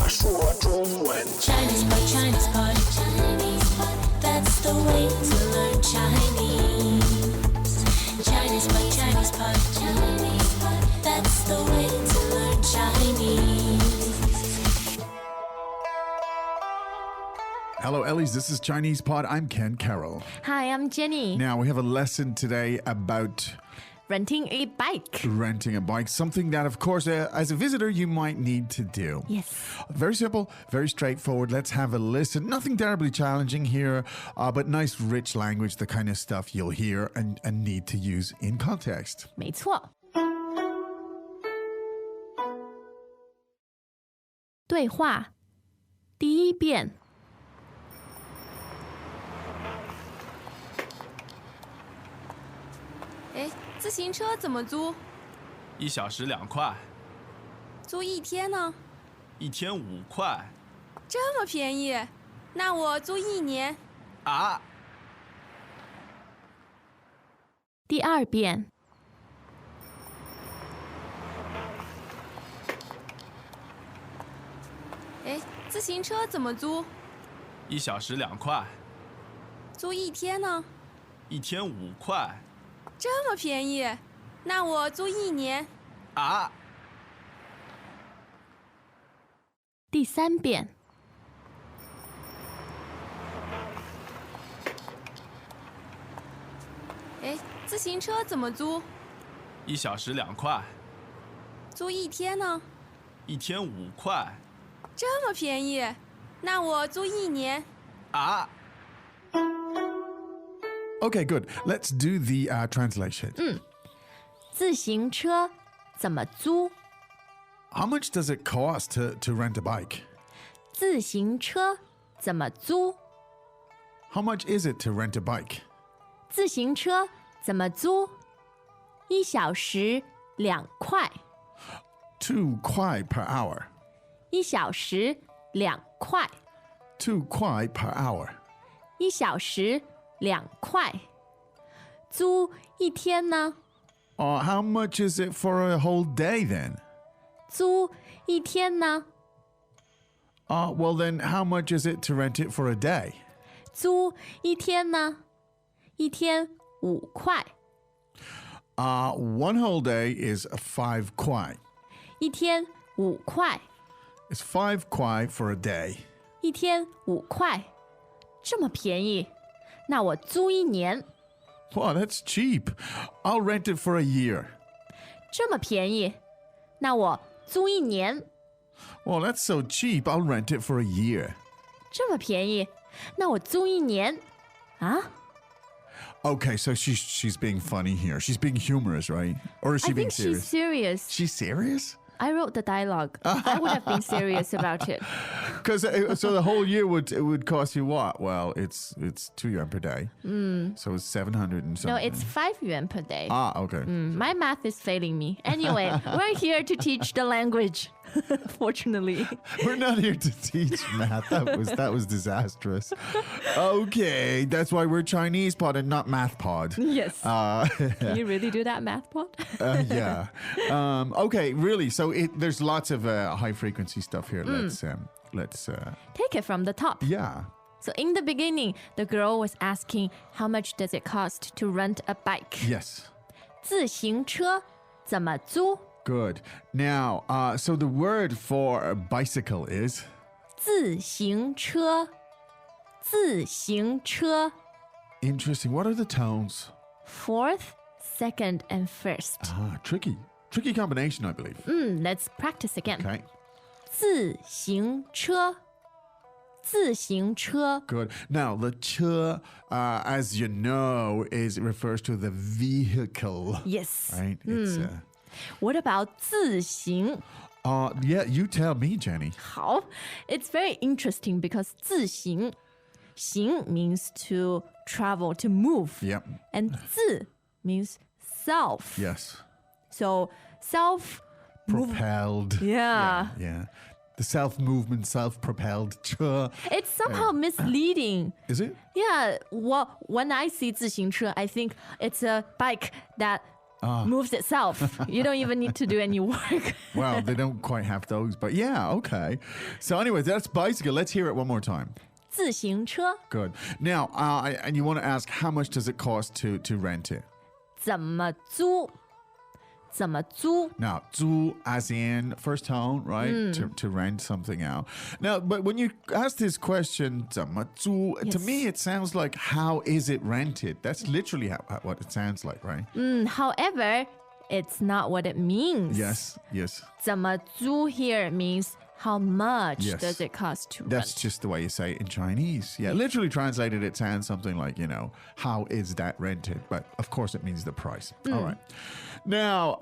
说中文。Chinese pot, Chinese pot, Chinese pot. That's the way to learn Chinese. Chinese pot, Chinese pot, Chinese pot. That's the way to learn Chinese. Hello, Ellies. This is Chinese Pod. I'm Ken Carroll. Hi, I'm Jenny. Now, we have a lesson today about Renting a bike. renting a bike, something that, of course, as a visitor, you might need to do. Yes. Very simple, very straightforward. Let's have a listen. Nothing terribly challenging here, but nice, rich language, the kind of stuff you'll hear and need to use in context. 没错。对话第一遍。哎，自行车怎么租？ 1小时2块，租一天呢？ 1天5块。这么便宜？那我租一年。啊！第二遍。哎，自行车怎么租？ 1小时2块，租一天呢？ 1天5块。这么便宜？那我租一年。啊！第三遍。哎，自行车怎么租？ 1小时2块，租一天呢？ 1天5块。这么便宜？那我租一年。啊！ Okay, good. Let's do the translation. 自行车怎么租？ How much does it cost to rent a bike? 自行车怎么租？ How much is it to rent a bike? 自行车怎么租？1小时2块。 2 kwai per hour. 1小时2块。 2 kwai per hour. 1小时2块。租一天呢？ How much is it for a whole day then? 租一天呢？ Well then, how much is it to rent it for a day? 租一天呢？1天5块。One whole day is 5 kwai. 1天5块。 It's 5 kwai for a day. 1天5块，这么便宜，那我租一年。 Wow, that's cheap. I'll rent it for a year. 这么便宜，那我租一年。 Well, that's so cheap. I'll rent it for a year. 这么便宜，那我租一年。啊？ Okay, so she's being funny here. She's being humorous, right? Or is she I being think she's serious? serious. She's serious? I wrote the dialogue. I would have been serious about it. Because so the whole year would cost you what? Well, it's 2 yuan per day. So it's 700 and something. No, it's 5 yuan per day. Okay. My math is failing me. Anyway, we're here to teach the language. Fortunately. We're not here to teach math. That was disastrous. Okay, that's why we're Chinese pod and not math pod. Yes. Can you really do that math pod? Yeah. Okay, really. So there's lots of high frequency stuff here. Let's Take it from the top. yeah. So in the beginning, the girl was asking how much does it cost to rent a bike? Yes. 自行车怎么租？ Good. Now, so the word for a bicycle is 自行车，自行车。 interesting. What are the tones? Fourth, second, and first. Tricky. Tricky combination, I believe. Let's practice again. Okay. 自行车，自行车。 Good. Now, the ch, as you know, refers to the vehicle, Yes. right? It's What about 自行？ yeah. You tell me, Jenny. 好 It's very interesting because 自行，行 means to travel, to move. Yep. And 自 means self. Yes. So self Propelled. Yeah. Yeah. The self-movement, self-propelled. Ch. It's somehow misleading. Is it? Yeah, well, when I see 自行车, I think it's a bike that moves itself. You don't even need to do any work. Well, they don't quite have those, but yeah, okay. So anyways, that's bicycle. Let's hear it one more time. 自行车 Good. Now, and you want to ask, how much does it cost to rent it? 怎么租？怎么租？ Now, 租 as in first tone, right? To rent something out. Now, but when you ask this question, 怎么租, to Yes. me it sounds like how is it rented? That's literally what it sounds like, right? However, it's not what it means. Yes, yes. 怎么租 here means how much Yes. does it cost to That's rent? just the way you say it in Chinese. Yeah, literally translated, it sounds something like, how is that rented? But of course, it means the price. All right. Now,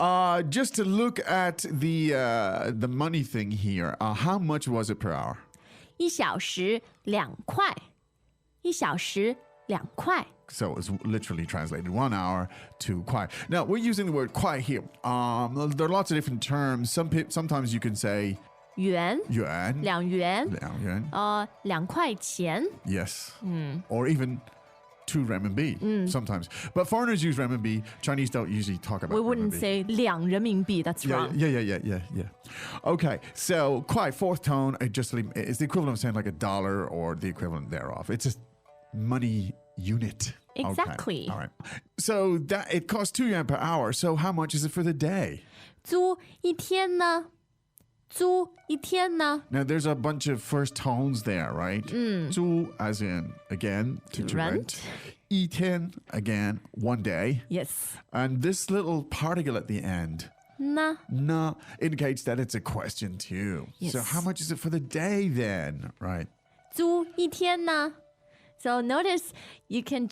just to look at the money thing here, how much was it per hour? 1小时2块，1小时2块。 So it's literally translated 1 hour to kuai. Now, we're using the word kuai here. There are lots of different terms. Sometimes you can say 元 yuan, 2元 liang yuan, 2块钱 yes, or even 2 renminbi sometimes. But foreigners use renminbi. Chinese don't usually talk about We wouldn't renminbi. say 2人民币. That's wrong. Yeah. Okay, so kuai, fourth tone, it's the equivalent of saying like $1 or the equivalent thereof. It's just money unit. Okay, Exactly. all right. So that it costs 2 yuan per hour. So how much is it for the day? 租一天呢？租一天呢？ Now there's a bunch of first tones there, right? 租 as in again to rent. rent. 一天 again 1 day. Yes. And this little particle at the end, 呢？ na, indicates that it's a question too. So Yes. how much is it for the day then? Right. 租一天呢？ So notice you can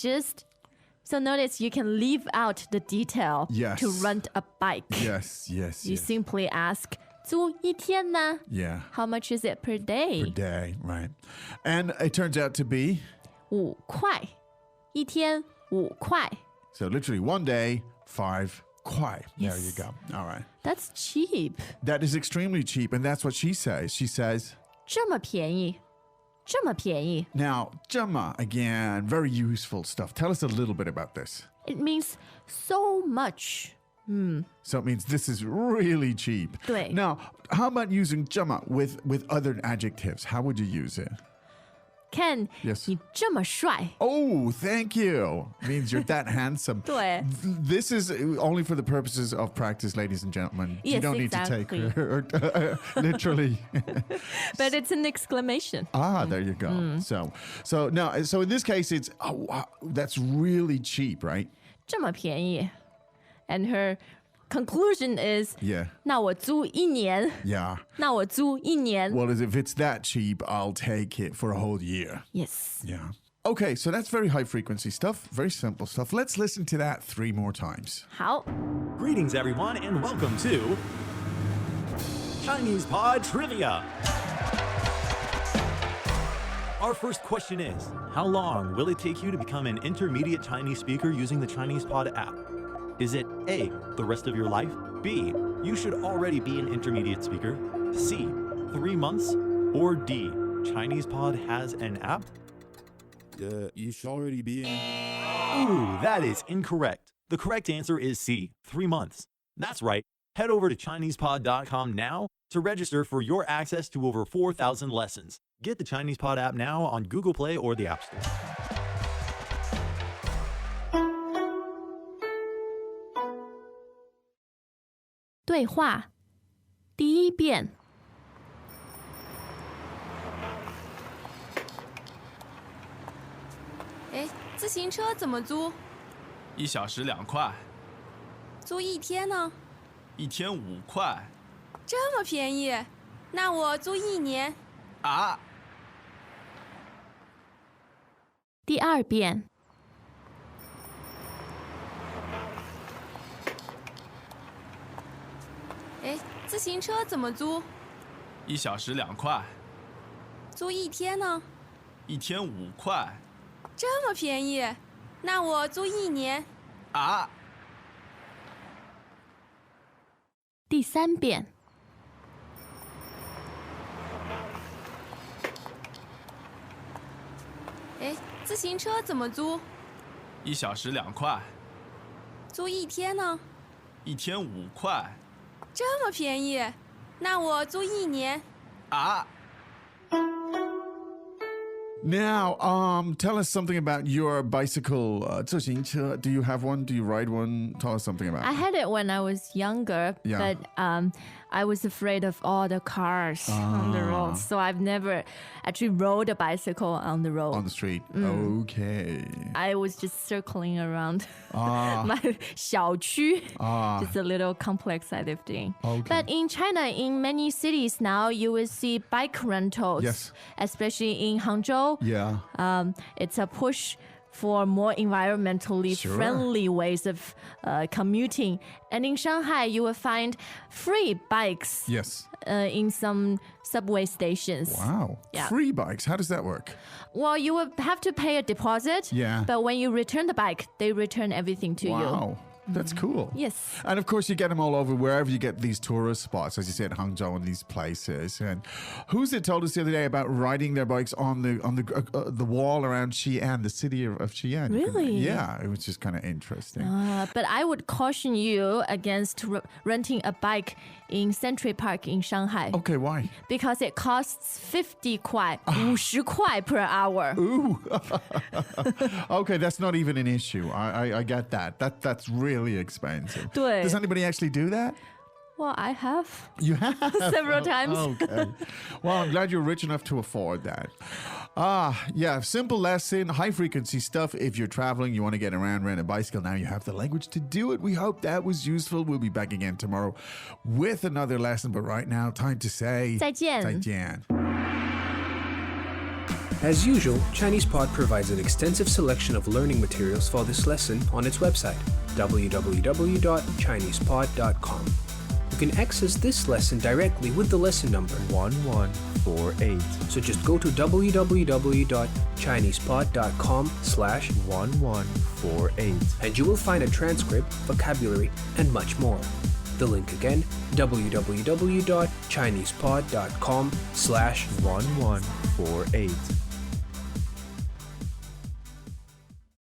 leave out the detail Yes. to rent a bike. Yes. You yes. simply ask 租一天呢？ Yeah. How much is it per day? Per day, right. And it turns out to be, 5块，一天5块。 so literally 1 day, 5 kuai. There you Yes. go. All right. That's cheap. That is extremely cheap. And that's what she says. She says, 这么便宜，这么便宜。 now, jama, again, very useful stuff. Tell us a little bit about this. It means so much. So it means this is really cheap. 对。 Now, how about using jama with other adjectives? How would you use it? Ken, Yes. 你这么帅。 Oh, thank you. Means you're that handsome. 对。 This is only for the purposes of practice, ladies and gentlemen. You Yes, don't need exactly. to take her literally. But it's an exclamation. There you go. So now, so in this case, it's wow, that's really cheap, right? 这么便宜。And her conclusion is, Yeah. 那我租1年。 Yeah. 那我租1年。 Well, as if it's that cheap, I'll take it for a whole year. Yes. Yeah. Okay, so that's very high frequency stuff, very simple stuff. Let's listen to that 3 more times. 好。 Greetings, everyone, and welcome to Chinese Pod Trivia. Our first question is, how long will it take you to become an intermediate Chinese speaker using the Chinese Pod app? Is it A, the rest of your life? B, you should already be an intermediate speaker? C, 3 months? Or D, Chinese Pod has an app? You should already be in. Ooh, that is incorrect. The correct answer is C, 3 months. That's right. Head over to ChinesePod.com now to register for your access to over 4,000 lessons. Get the Chinese Pod app now on Google Play or the App Store. 对话第1遍。哎，自行车怎么租？ 1小时2块，租一天呢？ 1天5块。这么便宜？那我租1年。啊！第2遍。哎，自行车怎么租？ 1小时2块，租一天呢？ 1天5块。这么便宜？那我租1年。啊！第3遍。哎，自行车怎么租？ 1小时2块，租一天呢？一天5块。这么便宜，那我租1年。啊， Now, tell us something about your bicycle. 自行车. Do you have one? Do you ride one? Tell us something about I it. had it when I was younger, Yeah. but I was afraid of all the cars on the road, so I've never actually rode a bicycle on the road. On the street. Okay. I was just circling around Ah. my 小区, Ah. just a little complex side of thing. Okay. But in China, in many cities now, you will see bike rentals, Yes. especially in Hangzhou. Yeah. It's a push for more environmentally Sure. friendly ways of commuting. And in Shanghai, you will find free bikes Yes. in some subway stations. Wow. Yeah. Free bikes. How does that work? Well, you will have to pay a deposit. Yeah. But when you return the bike, they return everything to you. Wow. That's cool. Yes. And of course, you get them all over wherever you get these tourist spots, as you said, Hangzhou and these places. And who's it told us the other day about riding their bikes on the wall around Xi'an, the city of Xi'an? Really? Yeah, it was just kind of interesting. But I would caution you against renting a bike in Century Park in Shanghai Okay, why? because it costs 50 kuai, 50 kuai per hour. Ooh. Okay, that's not even an issue. I get that. That's really expensive. 对。 Does anybody actually do that? Well, I have You have? several times. Okay. Well, I'm glad you're rich enough to afford that. Yeah, simple lesson, high frequency stuff. If you're traveling, you want to get around, rent a bicycle, now you have the language to do it. We hope that was useful. We'll be back again tomorrow with another lesson. But right now, time to say 再见. 再见. As usual, ChinesePod provides an extensive selection of learning materials for this lesson on its website, www.chinesepod.com. You can access this lesson directly with the lesson number 1148. So just go to www.chinesepod.com/1148 and you will find a transcript, vocabulary, and much more. The link again, www.chinesepod.com/1148.